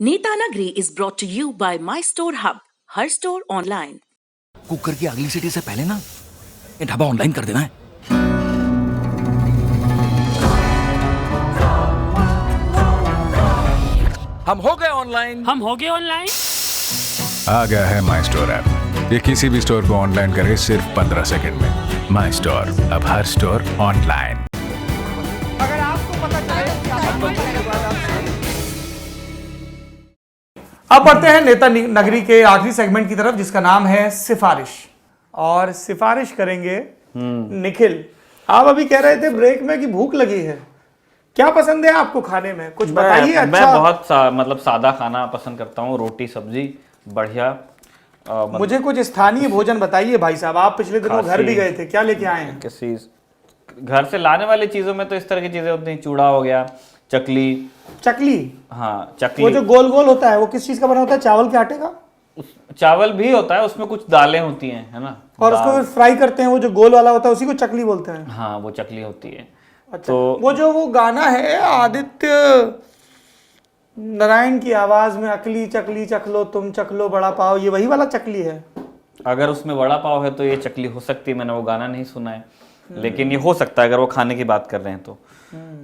नीता नगरी is brought to you by My Store Hub, her store online. Cooker की अगली सीटी से पहले ना ये ढाबा ऑनलाइन कर देना है। हम हो गए ऑनलाइन। आ गया है माई स्टोर ऐप। ये किसी भी स्टोर को ऑनलाइन करे सिर्फ 15 सेकंड में। माई स्टोर, अब हर स्टोर ऑनलाइन। अगर आपको पता चले कि आपको अब बढ़ते हैं नेता नगरी के आखिरी सेगमेंट की तरफ, जिसका नाम है सिफारिश। और सिफारिश करेंगे निखिल। आप अभी कह रहे थे ब्रेक में कि भूख लगी है, क्या पसंद है आपको खाने में, कुछ बताइए। अच्छा, मैं बहुत मतलब सादा खाना पसंद करता हूँ, रोटी सब्जी बढ़िया। मुझे कुछ स्थानीय भोजन बताइए भाई साहब। आप पिछले दिनों घर भी गए थे, क्या लेके आए हैं? किसी घर से लाने वाली चीजों में तो इस तरह की चीजें होती हैं, चूड़ा हो गया, चकली। हाँ चकली। वो जो गोल गोल होता है वो किस चीज का बना होता है? चावल के आटे का? चावल भी होता है, उसमें कुछ दालें होती हैं, है ना। और उसको फिर फ्राई करते हैं, वो जो गोल वाला होता है उसी को चकली बोलते हैं। हाँ वो चकली होती है। अच्छा, तो वो गाना है आदित्य नारायण की आवाज में, अकली चकली चखलो तुम चखलो बड़ा पाव, ये वही वाला चकली है? अगर उसमें बड़ा पाव है तो ये चकली हो सकती है। मैंने वो गाना नहीं सुना है, लेकिन ये हो सकता है अगर वो खाने की बात कर रहे हैं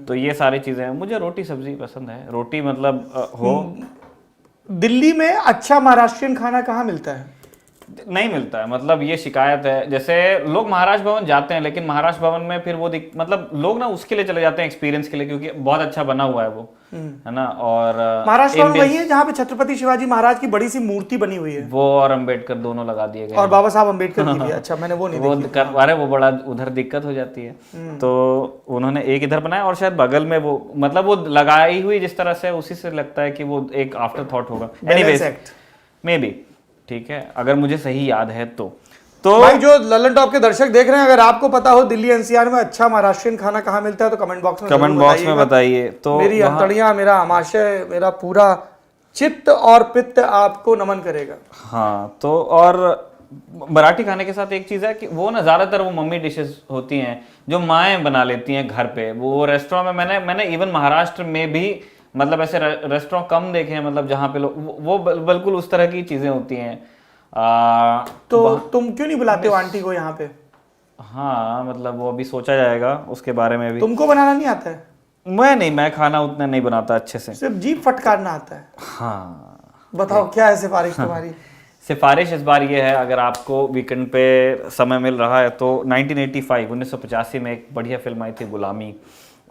तो ये सारी चीजें हैं। मुझे रोटी सब्जी पसंद है। रोटी मतलब हो। दिल्ली में अच्छा महाराष्ट्रियन खाना कहाँ मिलता है? नहीं मिलता है, मतलब ये शिकायत है। जैसे लोग महाराष्ट्र भवन जाते हैं, लेकिन महाराष्ट्र भवन में फिर वो मतलब लोग ना उसके लिए चले जाते हैं, एक्सपीरियंस के लिए, क्योंकि बहुत अच्छा बना हुआ है वो, है ना। और महाराष्ट्र भवन वही है जहाँ पे छत्रपति शिवाजी महाराज की बड़ी सी मूर्ति बनी हुई है? वो और अम्बेडकर दोनों लगा दिए गए, और बाबा साहब अम्बेडकर की भी। अच्छा, मैंने वो नहीं देखी। अरे वो बड़ा उधर दिक्कत हो जाती है, तो उन्होंने एक इधर बनाया और शायद बगल में वो, मतलब वो लगाई हुई जिस तरह से, उसी से लगता है कि वो एक आफ्टर थॉट होगा। एनीवेज मे बी, ठीक है, अगर मुझे सही याद है तो भाई जो ललन टॉप के दर्शक देख रहे हैं, अगर आपको पता हो दिल्ली एनसीआर में अच्छा महाराष्ट्रियन खाना कहाँ मिलता है तो कमेंट बॉक्स में बताइए। तो मेरी अंतड़ियां, मेरा आमाशय, मेरा पूरा चित्त और पित्त आपको नमन करेगा। हाँ, तो और मराठी खाने के साथ एक चीज है कि वो ना ज्यादातर वो मम्मी डिशेस होती हैं जो माएँ बना लेती हैं घर पे। वो रेस्टोरेंट में मैंने इवन महाराष्ट्र में भी मतलब ऐसे रेस्टोरेंट कम देखे हैं, मतलब जहाँ पे लोग वो बिल्कुल उस तरह की चीजें होती हैं। तो तुम क्यों नहीं बुलाते हो आंटी को यहाँ पे? हाँ, मतलब वो अभी सोचा जाएगा उसके बारे में भी। तुमको बनाना नहीं आता है? मैं खाना उतना नहीं बनाता अच्छे से, सिर्फ जीभ फटकारना आता है। हाँ, बताओ क्या है सिफारिश तुम्हारी? सिफारिश इस बार ये है, अगर आपको वीकेंड पे समय मिल रहा है तो 1985 में एक बढ़िया फिल्म आई थी गुलामी,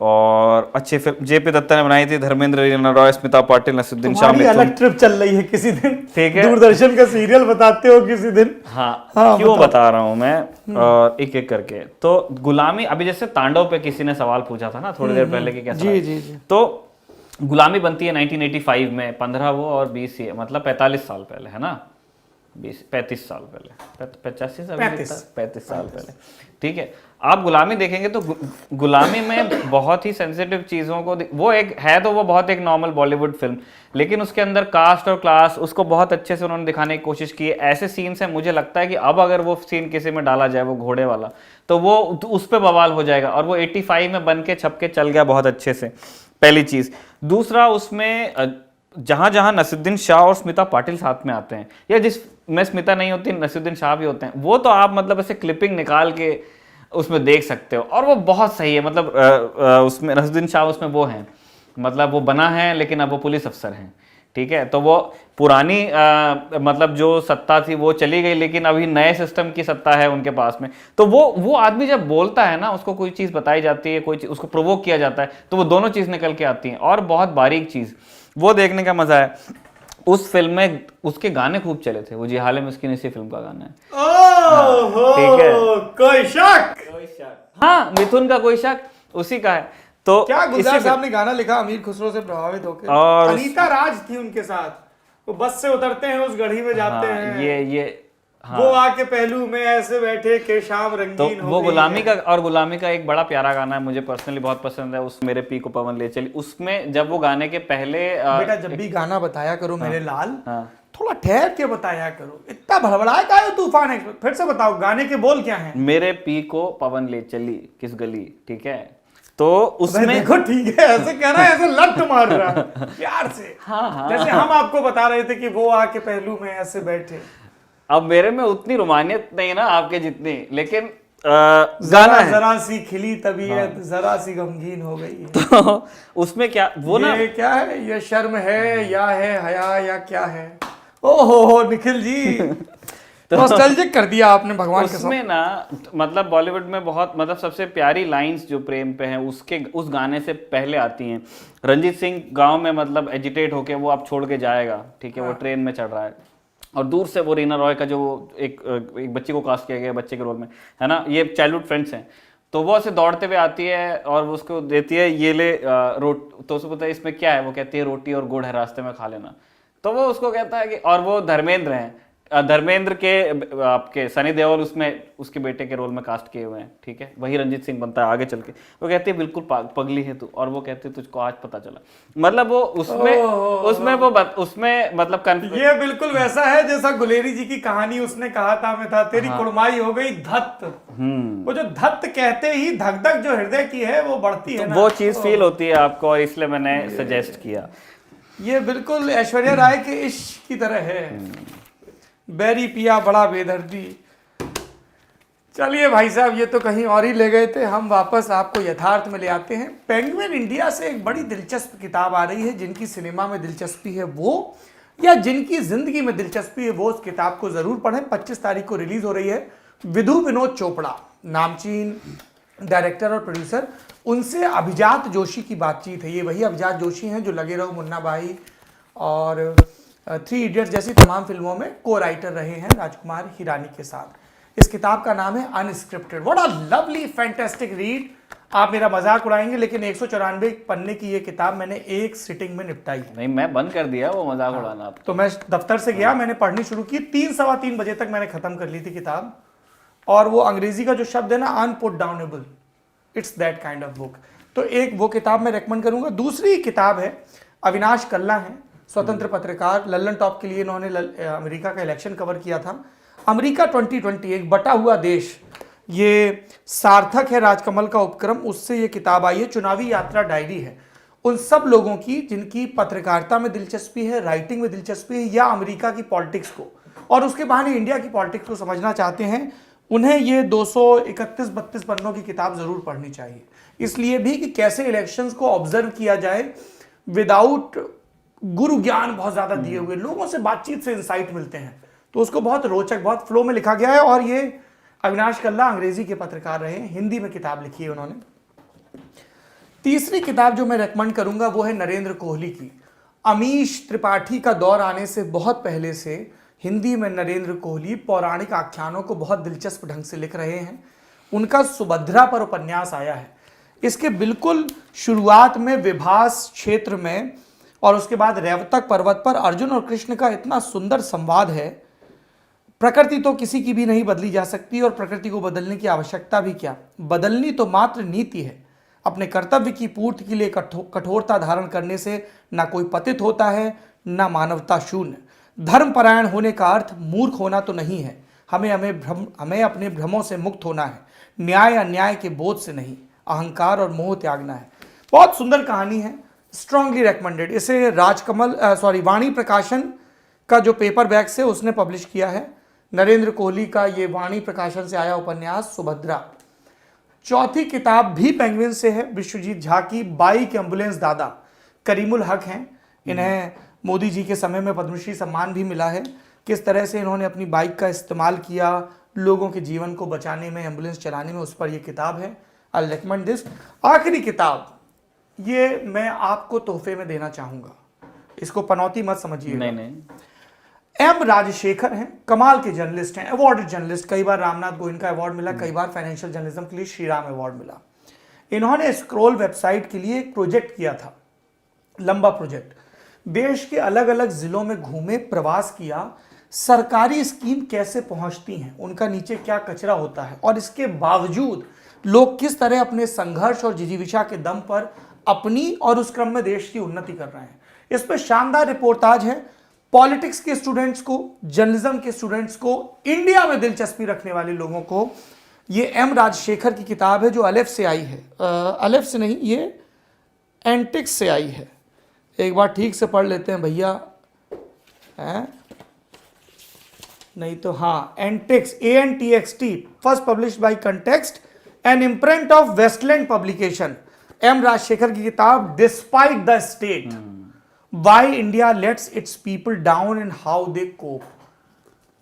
और अच्छी फिल्म जेपी दत्ता ने बनाई थी, धर्मेंद्र, रीना रॉय, स्मिता पाटिल, नसीरुद्दीन शाह। अलग ट्रिप चल रही है किसी दिन, ठीक है, दूरदर्शन का सीरियल बताते हो किसी दिन। हाँ क्यों बता रहा हूँ मैं, और एक एक करके। तो गुलामी, अभी जैसे तांडव पे किसी ने सवाल पूछा था ना थोड़ी देर पहले कि कैसा जी। तो गुलामी बनती है 1985 में, 15 वो और 20 ये, मतलब 45 साल पहले, है ना, 35 साल पहले, 35 साल पहले, ठीक है। आप गुलामी देखेंगे तो गुलामी में बहुत ही सेंसिटिव चीज़ों को, वो एक है तो वो बहुत एक नॉर्मल बॉलीवुड फिल्म, लेकिन उसके अंदर कास्ट और क्लास उसको बहुत अच्छे से उन्होंने दिखाने की कोशिश की है। ऐसे सीन्स हैं, मुझे लगता है कि अब अगर वो सीन किसी में डाला जाए, वो घोड़े वाला, तो वो उस पर बवाल हो जाएगा। और वो 85 में बन के छप के चल गया बहुत अच्छे से, पहली चीज़। दूसरा, उसमें जहां जहां नसीरुद्दीन शाह और स्मिता पाटिल साथ में आते हैं, या जिस में स्मिता नहीं होती नसीरुद्दीन शाह भी होते हैं, वो तो आप मतलब ऐसे क्लिपिंग निकाल के उसमें देख सकते हो, और वो बहुत सही है। मतलब उसमें नसीरुद्दीन शाह उसमें वो हैं, मतलब वो बना है लेकिन अब वो पुलिस अफसर हैं, ठीक है। तो वो पुरानी मतलब जो सत्ता थी वो चली गई, लेकिन अभी नए सिस्टम की सत्ता है उनके पास में। तो वो आदमी जब बोलता है ना, उसको कोई चीज़ बताई जाती है, कोई चीज़ उसको प्रोवोक किया जाता है, तो वो दोनों चीज़ निकल के आती हैं, और बहुत बारीक चीज़, वो देखने का मजा है। उस फिल्म में उसके गाने खूब चले थे, वो जी हाले मुस्किन इसी फिल्म का गाना है। ठीक है, कोई शक? हाँ, मिथुन का कोई शक उसी का है। तो क्या गुलजार साहब ने गाना लिखा अमीर खुसरो से प्रभावित होकर, और अनीता राज थी उनके साथ। वो बस से उतरते हैं, उस गढ़ी में जाते हैं, ये हाँ। वो आके पहलू में ऐसे बैठे के शाम रंगीन तो वो गुलामी का, और गुलामी का एक बड़ा प्यारा गाना है, मुझे पर्सनली बहुत पसंद है, उस मेरे पी को पवन ले चली। उसमें जब वो गाने के पहले बेटा जब भी गाना बताया करो मेरे लाल, थोड़ा ठहर के बताया करो, इतना भड़बड़ाए का है तूफान एक्सप्रेस। फिर से बताओ गाने के बोल क्या हैं? मेरे पी को पवन ले चली किस गली, ठीक है। तो भाई उसमें देखो ठीक है, ऐसे कह रहा है, ऐसे लट मार रहा है प्यार से। हाँ। जैसे हम आपको बता रहे थे कि वो आके पहलू में ऐसे बैठे। अब मेरे में उतनी रोमानियत नहीं ना आपके जितनी, लेकिन गाना है। जरा सी खिली तबीयत जरा सी गमगीन हो गई है। तो उसमें क्या वो ना, ये क्या है, ये शर्म है या है हया या क्या है? ओहो निखिल जी, नॉस्टैल्जिक कर दिया आपने भगवान के साथ। उसमें ना मतलब बॉलीवुड में बहुत मतलब सबसे प्यारी लाइंस जो प्रेम पे हैं उसके उस गाने से पहले आती हैं। रंजीत सिंह गांव में मतलब एजिटेट होके वो आप छोड़ के जाएगा, ठीक है, वो ट्रेन में चढ़ रहा है और दूर से वो रीना रॉय का जो एक बच्ची को कास्ट किया गया बच्चे के रोल में, है ना, ये चाइल्डहुड फ्रेंड्स हैं, तो वो ऐसे दौड़ते हुए आती है और वो उसको देती है ये ले तो उसको पता है इसमें क्या है, वो कहती है रोटी और गुड़ है, रास्ते में खा लेना। तो वो उसको कहता है कि, और वो धर्मेंद्र हैं, धर्मेंद्र के आपके सनी देओल उसमें उसके बेटे के रोल में कास्ट किए हुए हैं, ठीक है, वही रंजीत सिंह बनता है आगे चल के। वो कहती है बिल्कुल पगली है तू, और वो कहती है तुझको आज पता चला। मतलब वो उसमें मतलब ये बिल्कुल वैसा है जैसा गुलेरी जी की कहानी उसने कहा था मैं था तेरी कुड़माई हो गई धत्त। वो जो धत्त कहते ही धक धक जो हृदय की है वो बढ़ती है ना, वो चीज फील होती है आपको, और इसलिए मैंने सजेस्ट किया। ये बिल्कुल ऐश्वर्या राय के इश्क की तरह है, बैरी पिया बड़ा बेदर्दी। चलिए भाई साहब, ये तो कहीं और ही ले गए थे, हम वापस आपको यथार्थ में ले आते हैं। पेंगुइन इंडिया से एक बड़ी दिलचस्प किताब आ रही है, जिनकी सिनेमा में दिलचस्पी है वो, या जिनकी जिंदगी में दिलचस्पी है वो उस किताब को जरूर पढ़ें। 25 तारीख को रिलीज हो रही है। विधु विनोद चोपड़ा नामचीन डायरेक्टर और प्रोड्यूसर, उनसे अभिजात जोशी की बातचीत है। ये वही अभिजात जोशी हैं जो लगे रहो मुन्ना भाई और 3 इडियट्स जैसी तमाम फिल्मों में को राइटर रहे हैं राजकुमार हिरानी के साथ। इस किताब का नाम है unscripted. What a lovely fantastic read. आप मेरा मजाक उड़ाएंगे लेकिन 194 पन्ने की ये किताब मैंने एक सिटिंग में निपटाई। नहीं, मैं बंद कर दिया वो मजाक उड़ाना। आप तो मैं दफ्तर से गया, मैंने पढ़नी शुरू की, 3 सवा 3 बजे तक मैंने खत्म कर ली थी किताब। और वो अंग्रेजी का जो शब्द है ना, unputdownable, it's that kind of book. तो एक वो किताब मैं रेकमेंड करूंगा। दूसरी किताब है, अविनाश कल्ला है, स्वतंत्र पत्रकार, लल्लन टॉप के लिए इन्होंने अमेरिका का इलेक्शन कवर किया था। अमेरिका 2020 एक बटा हुआ देश, ये सार्थक है राजकमल का उपक्रम, उससे ये किताब आई है। चुनावी यात्रा डायरी है उन सब लोगों की जिनकी पत्रकारिता में दिलचस्पी है, राइटिंग में दिलचस्पी है, या अमेरिका की पॉलिटिक्स को और उसके बहाने इंडिया की पॉलिटिक्स को समझना चाहते हैं। उन्हें ये 231-32 पन्नों की किताब जरूर पढ़नी चाहिए, इसलिए भी कि कैसे इलेक्शंस को ऑब्जर्व किया जाए विदाउट गुरु ज्ञान बहुत ज्यादा दिए हुए। लोगों से बातचीत से इंसाइट मिलते हैं, तो उसको बहुत रोचक, बहुत फ्लो में लिखा गया है। और ये अविनाश कल्ला अंग्रेजी के पत्रकार रहे हैं, हिंदी में किताब लिखी है उन्होंने। तीसरी किताब जो मैं रेकमेंड करूंगा वो है नरेंद्र कोहली की। अमीश त्रिपाठी का दौर आने से बहुत पहले से हिंदी में नरेंद्र कोहली पौराणिक आख्यानों को बहुत दिलचस्प ढंग से लिख रहे हैं। उनका सुभद्रा पर उपन्यास आया है। इसके बिल्कुल शुरुआत में विभास क्षेत्र में और उसके बाद रेवतक पर्वत पर अर्जुन और कृष्ण का इतना सुंदर संवाद है। प्रकृति तो किसी की भी नहीं बदली जा सकती और प्रकृति को बदलने की आवश्यकता भी क्या, बदलनी तो मात्र नीति है। अपने कर्तव्य की पूर्ति के लिए कठोरता धारण करने से ना कोई पतित होता है, ना मानवता शून्य। धर्मपरायण होने का अर्थ मूर्ख होना तो नहीं है। हमें अपने भ्रमों से मुक्त होना है, न्याय अन्याय के बोझ से नहीं। अहंकार और मोह त्यागना है। बहुत सुंदर कहानी है, स्ट्रांगली रेकमेंडेड। इसे वाणी प्रकाशन का जो पेपर बैग से उसने पब्लिश किया है। नरेंद्र कोहली का ये वाणी प्रकाशन से आया उपन्यास सुभद्रा। चौथी किताब भी पेंगुइन से है, विश्वजीत झा की बाइक एम्बुलेंस दादा। करीमुल हक हैं, इन्हें मोदी जी के समय में पद्मश्री सम्मान भी मिला है। किस तरह से इन्होंने अपनी बाइक का इस्तेमाल किया लोगों के जीवन को बचाने में, एम्बुलेंस चलाने में, उस पर यह किताब है। I recommend this. आखिरी किताब ये मैं आपको तोहफे में देना चाहूंगा, इसको पनौती मत समझिए। नहीं। एम राजशेखर हैं, कमाल के जर्नलिस्ट हैं, अवार्डेड जर्नलिस्ट। कई बार रामनाथ गोविंद का अवार्ड मिला, कई बार फाइनेंशियल जर्नलिज्म के लिए श्रीराम अवार्ड मिला। इन्होंने स्क्रॉल वेबसाइट के लिए एक प्रोजेक्ट किया था, लंबा प्रोजेक्ट। देश के अलग अलग जिलों में घूमे, प्रवास किया, सरकारी स्कीम कैसे पहुंचती हैं, उनका नीचे क्या कचरा होता है, और इसके बावजूद लोग किस तरह अपने संघर्ष और जिजीविषा के दम पर अपनी और उस क्रम में देश की उन्नति कर रहे हैं। इस पर शानदार रिपोर्टाज है। पॉलिटिक्स के स्टूडेंट्स को, जर्नलिज्म के स्टूडेंट्स को, इंडिया में दिलचस्पी रखने वाले लोगों को ये एम राजशेखर की किताब है जो अलेफ से आई है, अलेफ से नहीं, ये एंटिक्स से आई है। एक बार ठीक से पढ़ लेते हैं भैया, हैं? नहीं तो हाँ, एंटिक्स, ANTXT, first published by Context an imprint of Westland publication. M Rajasekhar की किताब, despite the state, why India lets its people down and how they cope.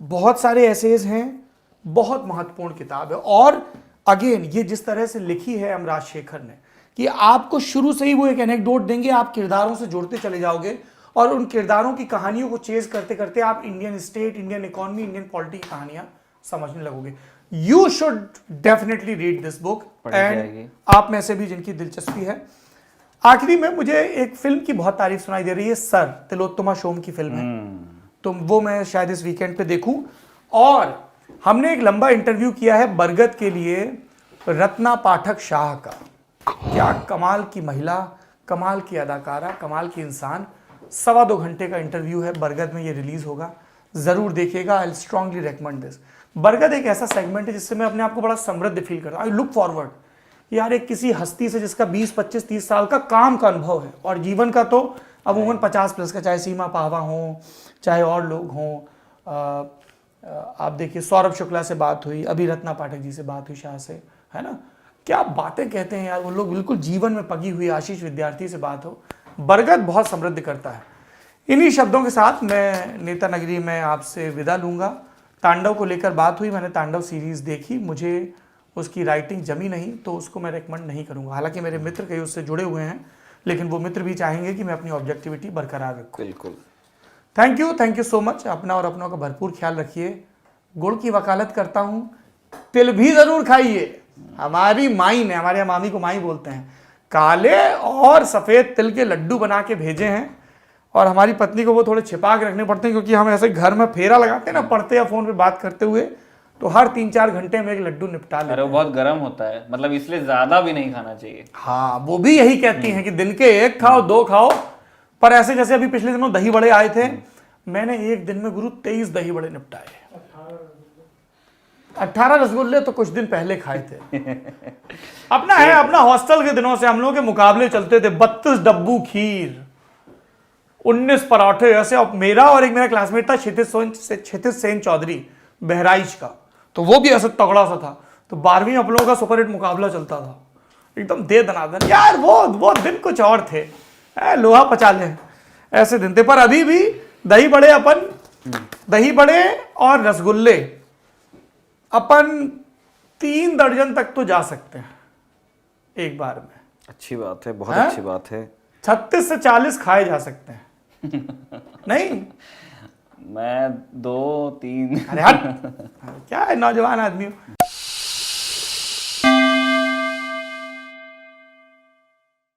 बहुत सारे एसेज हैं, बहुत महत्वपूर्ण किताब है। और अगेन ये जिस तरह से लिखी है एम राजशेखर ने कि आपको शुरू से ही वो एक एनेक्डोट देंगे, आप किरदारों से जुड़ते चले जाओगे और उन किरदारों की कहानियों को चेज करते करते आप Indian state, Indian economy, Indian polity की कहानियां समझने लगोगे। You should definitely read this book and आप में से भी जिनकी दिलचस्पी है। आखिरी में मुझे एक फिल्म की बहुत तारीफ सुनाई दे रही है, सर, तिलोत्तमा शोम की फिल्म है, तो वो मैं शायद इस वीकेंड पे देखूं। और हमने एक लंबा इंटरव्यू किया है बरगद के लिए रत्ना पाठक शाह का। क्या कमाल की महिला, कमाल की अदाकारा, कमाल की इंसान। 2.25 घंटे का इंटरव्यू है, बरगद में ये रिलीज होगा, जरूर देखिएगा। I strongly recommend this. बरगद एक ऐसा सेगमेंट है जिससे मैं अपने आप को बड़ा समृद्ध फील करता हूं। आई लुक फॉरवर्ड यार एक किसी हस्ती से जिसका 20, 25, 30 साल का काम का अनुभव है और जीवन का तो अमूमन 50+ का, चाहे सीमा पावा हो, चाहे और लोग हों। आप देखिए सौरभ शुक्ला से बात हुई, अभी रत्ना पाठक जी से बात हुई, शाह से, है ना। क्या बातें कहते हैं यार वो लोग, बिल्कुल जीवन में पगी हुई। आशीष विद्यार्थी से बात हो, बरगद बहुत समृद्ध करता है। इन्हीं शब्दों के साथ मैं नेता नगरी में आपसे विदा लूंगा। तांडव को लेकर बात हुई, मैंने तांडव सीरीज देखी, मुझे उसकी राइटिंग जमी नहीं, तो उसको मैं रेकमेंड नहीं करूंगा। हालांकि मेरे मित्र कई उससे जुड़े हुए हैं, लेकिन वो मित्र भी चाहेंगे कि मैं अपनी ऑब्जेक्टिविटी बरकरार रखूं। बिल्कुल। Thank you so much. अपना और अपनों का भरपूर ख्याल रखिए। गुड़ की वकालत करता हूं, तिल भी जरूर खाइए। हमारी माई ने, हमारे यहाँ मामी को माई बोलते हैं, काले और सफेद तिल के लड्डू बना के भेजे हैं और हमारी पत्नी को वो थोड़े छिपा के रखने पड़ते हैं, क्योंकि हम ऐसे घर में फेरा लगाते हैं ना, पढ़ते या फोन पे बात करते हुए, तो हर 3-4 घंटे में एक लड्डू निपटा लेते हैं। अरे वो बहुत गर्म होता है, मतलब इसलिए ज्यादा भी नहीं खाना चाहिए। हाँ, वो भी यही कहती हैं कि दिन के 1 खाओ 2 खाओ। पर ऐसे जैसे अभी पिछले दिनों दही बड़े आए थे, मैंने एक दिन में गुरु 23 दही बड़े निपटाए। 18 रसगुल्ले तो कुछ दिन पहले खाए थे। अपना है, अपना हॉस्टल के दिनों से हम लोगों के मुकाबले चलते थे। 32 डब्बू खीर, 19 पराठे ऐसे। और मेरा और एक मेरा क्लासमेट था क्षितिज सेन चौधरी, बहराइच का, तो वो भी ऐसा तगड़ा सा था। तो 12वीं हम लोगों का सुपर हिट मुकाबला चलता था, एकदम दे दनादन यार। वो दिन कुछ और थे, लोहा पचा ले ऐसे दिन थे। पर अभी भी दही बड़े और रसगुल्ले अपन 3 दर्जन तक तो जा सकते हैं एक बार में। अच्छी बात है, बहुत अच्छी बात है। 36 से 40 खाए जा सकते हैं। नहीं, मैं 2-3 अरे हट, क्या है, नौजवान आदमी हूं।